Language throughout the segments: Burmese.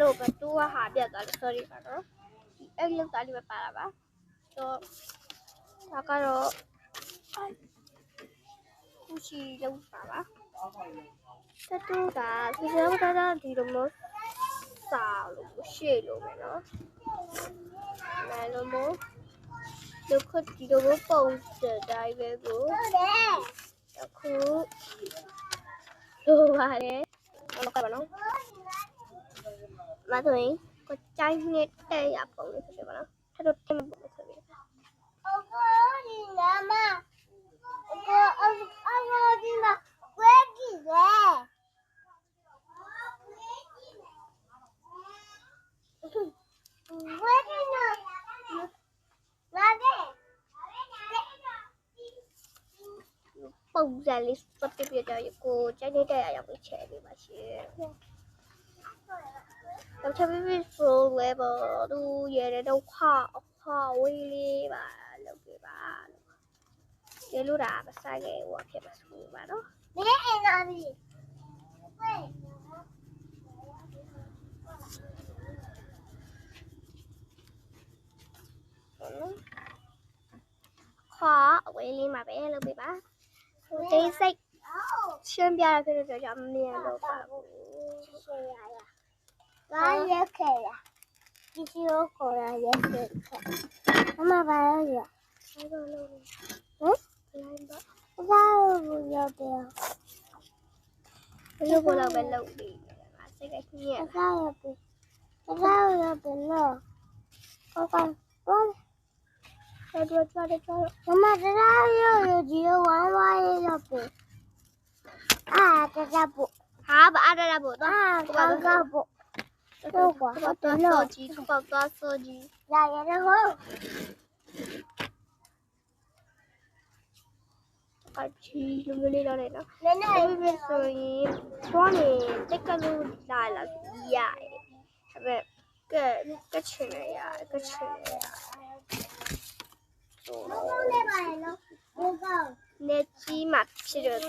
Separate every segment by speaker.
Speaker 1: လို့ပဲတူကဟာပြတ်သွားလို့ sorry ပါတော့အဲ့လောက်သားလေးပဲပါလာပါတော့ဒါကတော့ခုရှိလောက်ပါပါတတူကဒီလိုတာဒီလိုမျိုးစာလို့ရှေ့လို့ပဲနော်လဲလို့မို့ဒီခုဒီလိုပုံစံတိုင်းပဲကိုအခုလိုပါတယ်ဟုတ်ကဲ့ပါနော်မဆိုရင်ကိုချိုင်းနေတဲ့ရပုံလေးဖြစ်ပါနော်ထပ်တော့ထပ်မပုံဆိုပြီး
Speaker 2: အကိုဒီနာမအကိုဒီမှာဝဲကြီးလေဝဲကြီးနော်လာတယ်
Speaker 1: ပုံစံလေးစပ်ပြပြကြကိုချိုင်းနေတဲ့ရရောက်ပြီးချဲပေးပါရှင်တော့ချက်ပြီးဆိုလဲပေါ့သူရဲတဲ့တော့ခွာဝေးလေးပါလုပ်ပြပါကျေလို့တာမဆိုင်ခဲ့ဟိုဖြစ်ပါဆိုပါနော်
Speaker 2: မင်းအိမ်လာပြီ
Speaker 1: ခွာအဝေးလေးမှာပဲလုပ်ပြပါတိတ်စိတ်ရှင်းပြရဖြစ်လို့ကြောင့်မမြင်တော့ပါဘူး
Speaker 2: ရှင်းရရဘာရက်ခဲရဒီစီကိုခေါ်ရရက်ခဲမမဘာရရ
Speaker 1: အဲ့တော့လုပ်ဟမ်လိုင်းပါ
Speaker 2: ဘာလို့ရောက်တယ်
Speaker 1: ဘယ်လိုလုပ်ပဲလုပ်ပြီးငါစိတ်ကညက်
Speaker 2: ဘာရောက်တယ်ဘာရောက်တယ်နော်ဟုတ်ကဲ့ဘာ
Speaker 1: တော့
Speaker 2: မမတရားရကြီးဝိုင်းဝိုင်းရောက်တယ်တရားဖို့
Speaker 1: ဟာဘာအားရဖို့တော့
Speaker 2: ကောက်ဖို့တော့ကွာ
Speaker 1: တော့တော့ကြီးတော့ဆိုကြီး
Speaker 2: ရရတယ်ဟုတ်
Speaker 1: အချီလူမျိုးလေးတော့လေနော်နည်းနည်းပဲဆိုရင်တွန်းနေတက်ကလို့လာလာရတယ်ဒါပေမဲ့ကချင်ရကချင်ရ
Speaker 2: ဟုတ်လေပါနော်ဟုတ်ကောက်
Speaker 1: နေကြီးမှဖြစ်တော့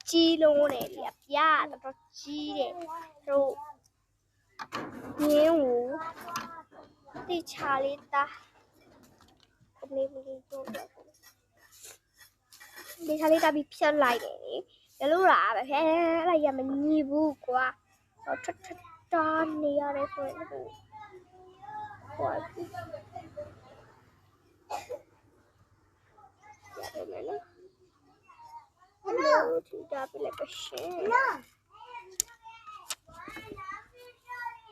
Speaker 1: ကြီးလုံးနဲ့လေပြားတော့ကြီးတယ်တို့ငင်းကိုတိချာလေးတာဘယ်လိုလဲတော့ဒီချာလေးတာပြီးဖြတ်လိုက်တယ်လေရလို့လားပဲခဲအဲ့ဒါရမညီဘူးကွာတော့ထတာနေရတယ်ဆိုရင်ဟိုရတယ်နော်ထူတာပြလိုက်ပါရှင်